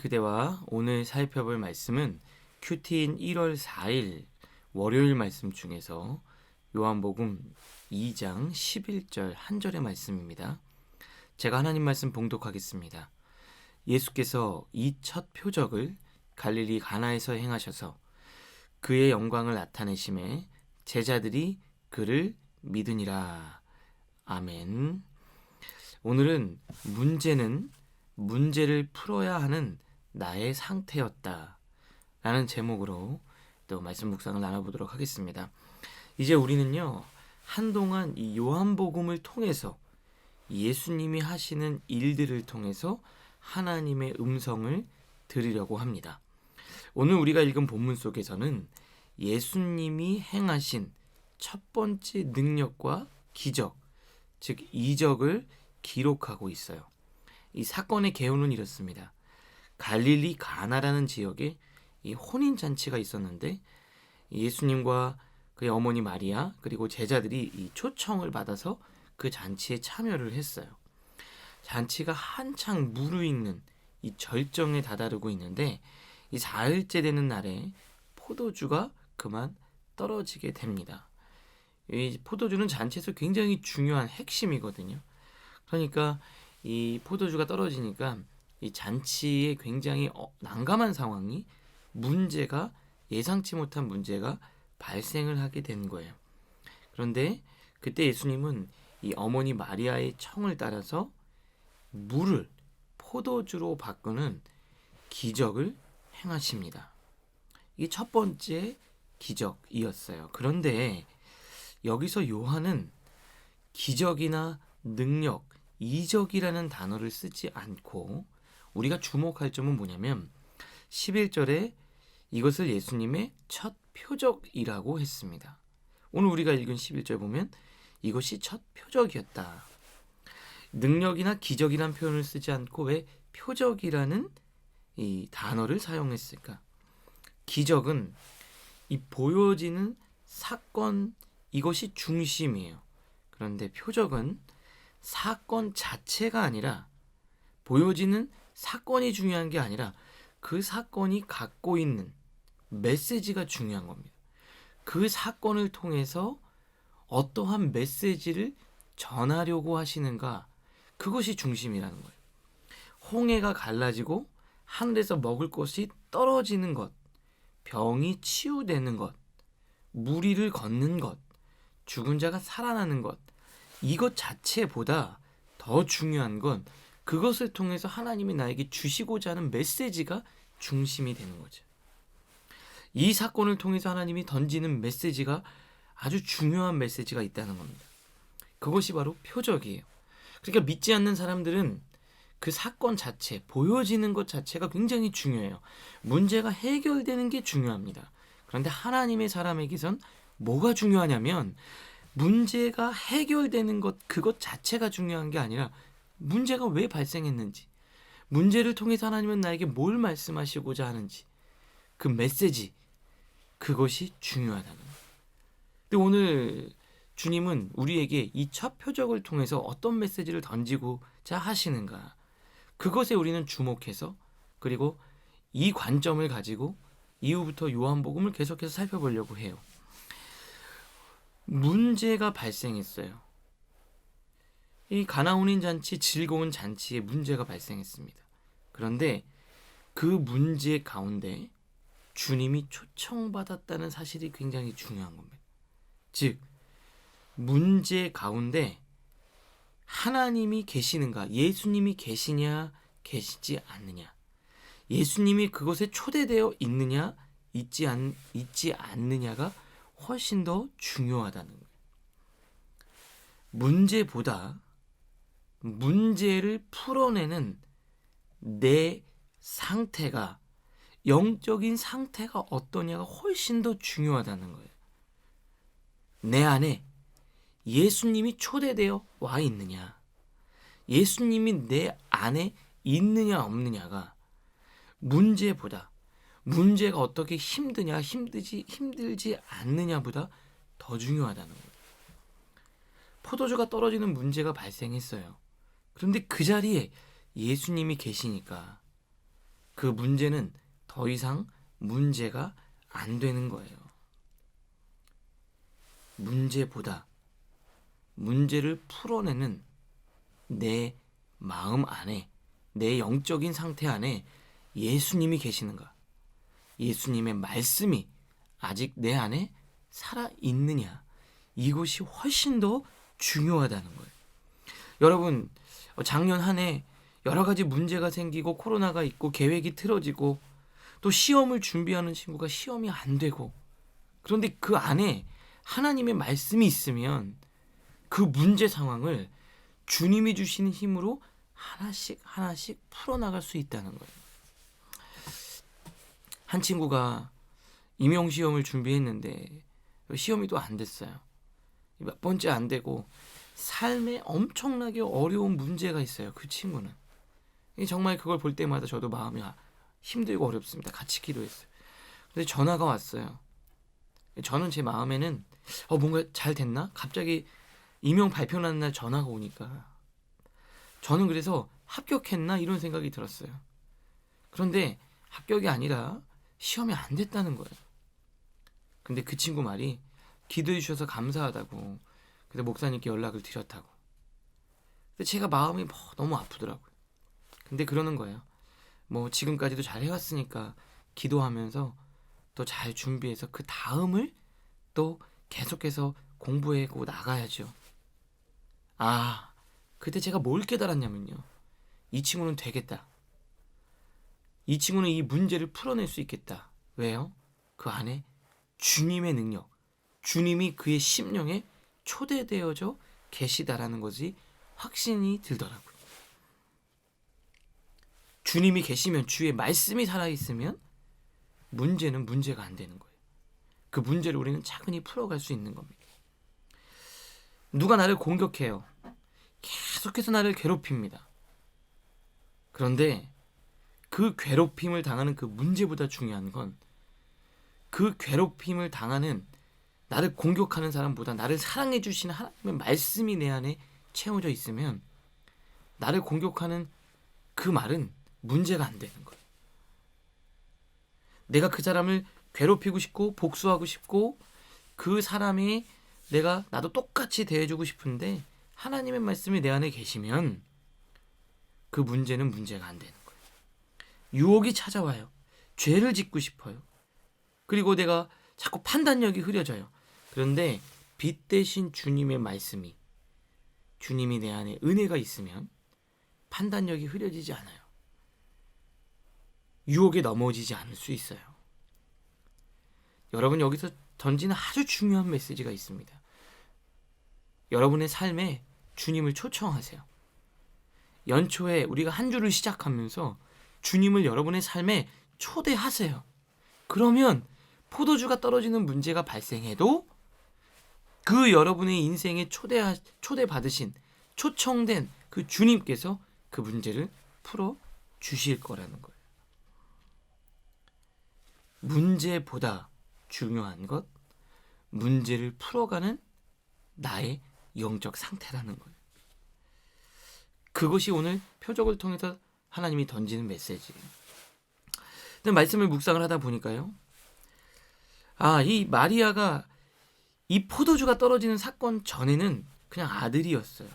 그대와 오늘 살펴볼 말씀은 큐티인 1월 4일 월요일 말씀 중에서 요한복음 2장 11절 한 절의 말씀입니다. 제가 하나님 말씀 봉독하겠습니다. 예수께서 이 첫 표적을 갈릴리 가나에서 행하셔서 그의 영광을 나타내심에 제자들이 그를 믿으니라. 아멘. 오늘은 문제는 문제를 풀어야 하는 나의 상태였다 라는 제목으로 또 말씀 묵상을 나눠보도록 하겠습니다. 이제 우리는요, 한동안 이 요한복음을 통해서 예수님이 하시는 일들을 통해서 하나님의 음성을 들으려고 합니다. 오늘 우리가 읽은 본문 속에서는 예수님이 행하신 첫 번째 능력과 기적, 즉 이적을 기록하고 있어요. 이 사건의 개요는 이렇습니다. 갈릴리 가나라는 지역에 이 혼인잔치가 있었는데 예수님과 그의 어머니 마리아 그리고 제자들이 이 초청을 받아서 그 잔치에 참여를 했어요. 잔치가 한창 무르익는 이 절정에 다다르고 있는데 이 4일째 되는 날에 포도주가 그만 떨어지게 됩니다. 이 포도주는 잔치에서 굉장히 중요한 핵심이거든요. 그러니까 이 포도주가 떨어지니까 이 잔치에 굉장히 난감한 상황이 문제가 예상치 못한 문제가 발생을 하게 된 거예요. 그런데 그때 예수님은 이 어머니 마리아의 청을 따라서 물을 포도주로 바꾸는 기적을 행하십니다. 이게 첫 번째 기적이었어요. 그런데 여기서 요한은 기적이나 능력, 이적이라는 단어를 쓰지 않고 우리가 주목할 점은 뭐냐면 11절에 이것을 예수님의 첫 표적이라고 했습니다. 오늘 우리가 읽은 11절 보면 이것이 첫 표적이었다. 능력이나 기적이라는 표현을 쓰지 않고 왜 표적이라는 이 단어를 사용했을까? 기적은 이 보여지는 사건, 이것이 중심이에요. 그런데 표적은 사건 자체가 아니라 보여지는 사건이 중요한 게 아니라 그 사건이 갖고 있는 메시지가 중요한 겁니다. 그 사건을 통해서 어떠한 메시지를 전하려고 하시는가, 그것이 중심이라는 거예요. 홍해가 갈라지고 하늘에서 먹을 것이 떨어지는 것, 병이 치유되는 것, 무리를 걷는 것, 죽은 자가 살아나는 것, 이것 자체보다 더 중요한 건 그것을 통해서 하나님이 나에게 주시고자 하는 메시지가 중심이 되는 거죠. 이 사건을 통해서 하나님이 던지는 메시지가 아주 중요한 메시지가 있다는 겁니다. 그것이 바로 표적이에요. 그러니까 믿지 않는 사람들은 그 사건 자체, 보여지는 것 자체가 굉장히 중요해요. 문제가 해결되는 게 중요합니다. 그런데 하나님의 사람에게선 뭐가 중요하냐면 문제가 해결되는 것, 그것 자체가 중요한 게 아니라 문제가 왜 발생했는지, 문제를 통해서 하나님은 나에게 뭘 말씀하시고자 하는지, 그 메시지, 그것이 중요하다는 거예요. 근데 오늘 주님은 우리에게 이 첫 표적을 통해서 어떤 메시지를 던지고자 하시는가, 그것에 우리는 주목해서 그리고 이 관점을 가지고 이후부터 요한복음을 계속해서 살펴보려고 해요. 문제가 발생했어요. 이 가나혼인 잔치, 즐거운 잔치에 문제가 발생했습니다. 그런데 그 문제 가운데 주님이 초청받았다는 사실이 굉장히 중요한 겁니다. 즉, 문제 가운데 하나님이 계시는가, 예수님이 계시냐, 계시지 않느냐, 예수님이 그것에 초대되어 있느냐, 있지 않느냐가 훨씬 더 중요하다는 거예요. 문제보다 문제를 풀어내는 내 상태가, 영적인 상태가 어떠냐가 훨씬 더 중요하다는 거예요. 내 안에 예수님이 초대되어 와 있느냐, 예수님이 내 안에 있느냐 없느냐가 문제보다, 문제가 어떻게 힘들지 않느냐보다 더 중요하다는 거예요. 포도주가 떨어지는 문제가 발생했어요. 그런데 그 자리에 예수님이 계시니까 그 문제는 더 이상 문제가 안 되는 거예요. 문제보다 문제를 풀어내는 내 마음 안에, 내 영적인 상태 안에 예수님이 계시는가? 예수님의 말씀이 아직 내 안에 살아있느냐? 이것이 훨씬 더 중요하다는 거예요. 여러분, 작년 한 해 여러 가지 문제가 생기고 코로나가 있고 계획이 틀어지고 또 시험을 준비하는 친구가 시험이 안 되고, 그런데 그 안에 하나님의 말씀이 있으면 그 문제 상황을 주님이 주시는 힘으로 하나씩 하나씩 풀어나갈 수 있다는 거예요. 한 친구가 임용시험을 준비했는데 시험이 또 안 됐어요. 몇 번째 안 되고 삶에 엄청나게 어려운 문제가 있어요. 그 친구는. 정말 그걸 볼 때마다 저도 마음이 힘들고 어렵습니다. 같이 기도했어요. 근데 전화가 왔어요. 저는 제 마음에는 뭔가 잘 됐나? 갑자기 임용 발표하는 날 전화가 오니까 저는 그래서 합격했나? 이런 생각이 들었어요. 그런데 합격이 아니라 시험이 안 됐다는 거예요. 근데 그 친구 말이 기도해 주셔서 감사하다고, 근데 목사님께 연락을 드렸다고. 근데 제가 마음이 너무 아프더라고요. 근데 그러는 거예요. 지금까지도 잘 해왔으니까 기도하면서 또 잘 준비해서 그 다음을 또 계속해서 공부하고 나가야죠. 그때 제가 뭘 깨달았냐면요. 이 친구는 되겠다. 이 친구는 이 문제를 풀어낼 수 있겠다. 왜요? 그 안에 주님의 능력, 주님이 그의 심령에 초대되어져 계시다라는 것이 확신이 들더라고요. 주님이 계시면, 주의 말씀이 살아있으면 문제는 문제가 안 되는 거예요. 그 문제를 우리는 차근히 풀어갈 수 있는 겁니다. 누가 나를 공격해요. 계속해서 나를 괴롭힙니다. 그런데 그 괴롭힘을 당하는 그 문제보다 중요한 건, 그 괴롭힘을 당하는 나를 공격하는 사람보다 나를 사랑해 주시는 하나님의 말씀이 내 안에 채워져 있으면 나를 공격하는 그 말은 문제가 안 되는 거예요. 내가 그 사람을 괴롭히고 싶고 복수하고 싶고 그 사람이 나도 똑같이 대해주고 싶은데 하나님의 말씀이 내 안에 계시면 그 문제는 문제가 안 되는 거예요. 유혹이 찾아와요. 죄를 짓고 싶어요. 그리고 내가 자꾸 판단력이 흐려져요. 그런데 빛 대신 주님의 말씀이, 주님이 내 안에 은혜가 있으면 판단력이 흐려지지 않아요. 유혹에 넘어지지 않을 수 있어요. 여러분, 여기서 던지는 아주 중요한 메시지가 있습니다. 여러분의 삶에 주님을 초청하세요. 연초에 우리가 한 주를 시작하면서 주님을 여러분의 삶에 초대하세요. 그러면 포도주가 떨어지는 문제가 발생해도 그 여러분의 인생에 초대받으신, 초청된 그 주님께서 그 문제를 풀어 주실 거라는 거예요. 문제보다 중요한 것, 문제를 풀어가는 나의 영적 상태라는 거예요. 그것이 오늘 표적을 통해서 하나님이 던지는 메시지예요. 근데 말씀을 묵상을 하다 보니까요, 이 마리아가 이 포도주가 떨어지는 사건 전에는 그냥 아들이었어요.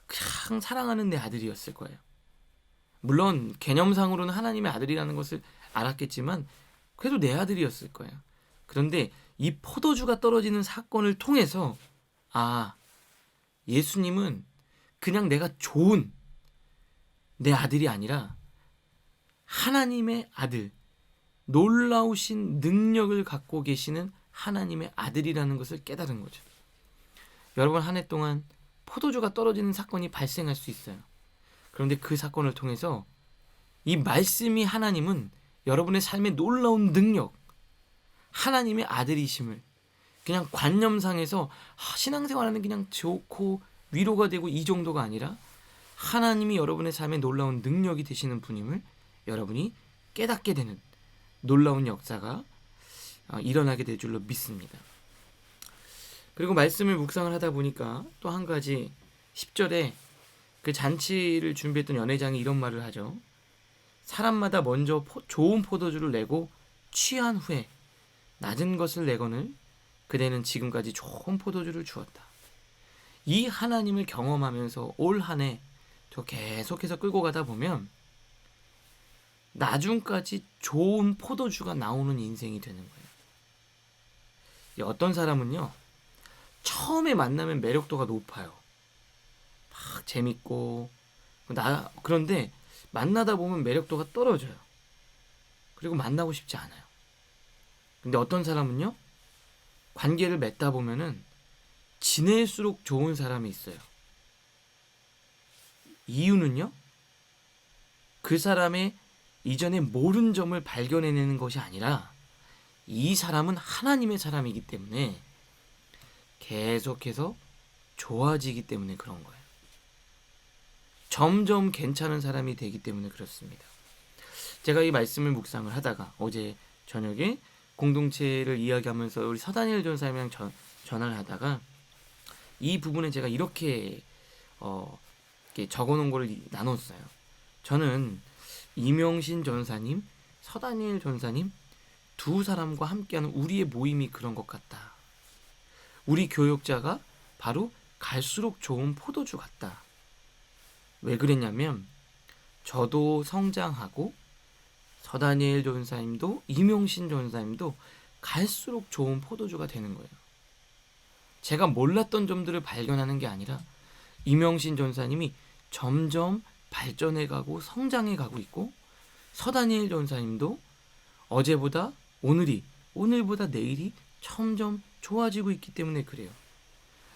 그냥 사랑하는 내 아들이었을 거예요. 물론 개념상으로는 하나님의 아들이라는 것을 알았겠지만 그래도 내 아들이었을 거예요. 그런데 이 포도주가 떨어지는 사건을 통해서 예수님은 그냥 내가 좋은 내 아들이 아니라 하나님의 아들, 놀라우신 능력을 갖고 계시는 하나님의 아들이라는 것을 깨달은 거죠. 여러분, 한 해 동안 포도주가 떨어지는 사건이 발생할 수 있어요. 그런데 그 사건을 통해서 이 말씀이, 하나님은 여러분의 삶에 놀라운 능력, 하나님의 아들이심을, 그냥 관념상에서 신앙생활하는 그냥 좋고 위로가 되고 이 정도가 아니라 하나님이 여러분의 삶에 놀라운 능력이 되시는 분임을 여러분이 깨닫게 되는 놀라운 역사가 일어나게 될 줄로 믿습니다. 그리고 말씀을 묵상을 하다 보니까 또 한 가지, 10절에 그 잔치를 준비했던 연회장이 이런 말을 하죠. 사람마다 먼저 좋은 포도주를 내고 취한 후에 낮은 것을 내거늘 그대는 지금까지 좋은 포도주를 주었다. 이 하나님을 경험하면서 올 한 해 계속해서 끌고 가다 보면 나중까지 좋은 포도주가 나오는 인생이 되는 거예요. 어떤 사람은요, 처음에 만나면 매력도가 높아요. 막 재밌고 그런데 만나다 보면 매력도가 떨어져요. 그리고 만나고 싶지 않아요. 근데 어떤 사람은요, 관계를 맺다 보면은 지낼수록 좋은 사람이 있어요. 이유는요, 그 사람의 이전에 모른 점을 발견해내는 것이 아니라 이 사람은 하나님의 사람이기 때문에 계속해서 좋아지기 때문에 그런 거예요. 점점 괜찮은 사람이 되기 때문에 그렇습니다. 제가 이 말씀을 묵상을 하다가 어제 저녁에 공동체를 이야기하면서 우리 서다니엘 전사님이랑 전화를 하다가 이 부분에 제가 이렇게 적어놓은 거를 나눴어요. 저는 이명신 전사님, 서다니엘 전사님 두 사람과 함께하는 우리의 모임이 그런 것 같다. 우리 교역자가 바로 갈수록 좋은 포도주 같다. 왜 그랬냐면 저도 성장하고 서다니엘 전사님도 이명신 전사님도 갈수록 좋은 포도주가 되는 거예요. 제가 몰랐던 점들을 발견하는 게 아니라 이명신 전사님이 점점 발전해가고 성장해가고 있고 서다니엘 전사님도 어제보다 오늘보다 내일이 점점 좋아지고 있기 때문에 그래요.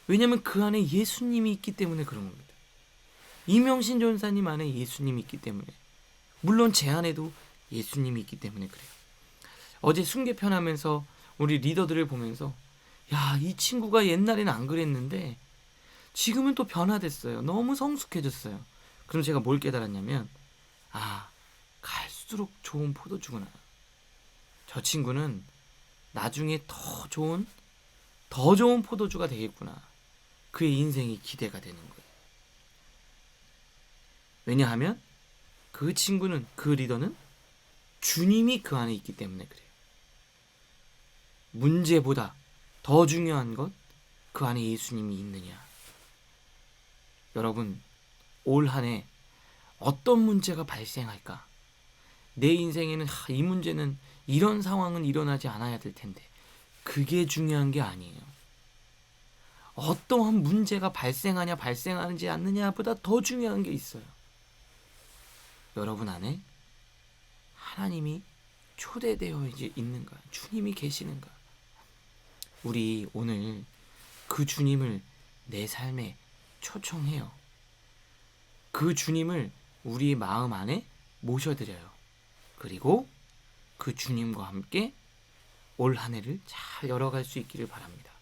왜냐하면 그 안에 예수님이 있기 때문에 그런 겁니다. 이명신 전사님 안에 예수님이 있기 때문에, 물론 제 안에도 예수님이 있기 때문에 그래요. 어제 순계편 하면서 우리 리더들을 보면서 야, 이 친구가 옛날에는 안 그랬는데 지금은 또 변화됐어요. 너무 성숙해졌어요. 그럼 제가 뭘 깨달았냐면 갈수록 좋은 포도주구나. 저 친구는 나중에 더 좋은 포도주가 되겠구나. 그의 인생이 기대가 되는 거예요. 왜냐하면 그 친구는, 그 리더는 주님이 그 안에 있기 때문에 그래요. 문제보다 더 중요한 것, 그 안에 예수님이 있느냐. 여러분, 올 한 해 어떤 문제가 발생할까? 내 인생에는 이 문제는, 이런 상황은 일어나지 않아야 될 텐데, 그게 중요한 게 아니에요. 어떠한 문제가 발생하는지 않느냐보다 더 중요한 게 있어요. 여러분 안에 하나님이 초대되어 있는가? 주님이 계시는가? 우리 오늘 그 주님을 내 삶에 초청해요. 그 주님을 우리 마음 안에 모셔드려요. 그리고 그 주님과 함께 올 한 해를 잘 열어갈 수 있기를 바랍니다.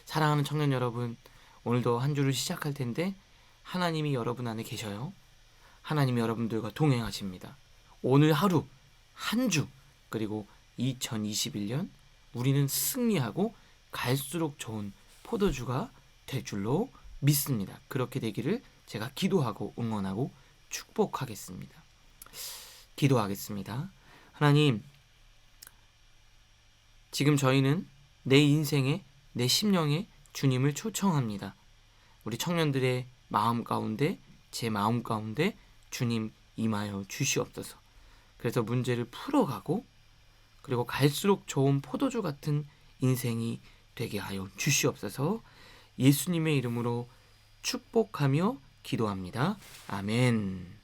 사랑하는 청년 여러분, 오늘도 한 주를 시작할 텐데 하나님이 여러분 안에 계셔요. 하나님이 여러분들과 동행하십니다. 오늘 하루, 한 주, 그리고 2021년 우리는 승리하고 갈수록 좋은 포도주가 될 줄로 믿습니다. 그렇게 되기를 제가 기도하고 응원하고 축복하겠습니다. 기도하겠습니다. 하나님, 지금 저희는 내 인생에, 내 심령에 주님을 초청합니다. 우리 청년들의 마음 가운데, 제 마음 가운데 주님 임하여 주시옵소서. 그래서 문제를 풀어가고, 그리고 갈수록 좋은 포도주 같은 인생이 되게 하여 주시옵소서. 예수님의 이름으로 축복하며 기도합니다. 아멘.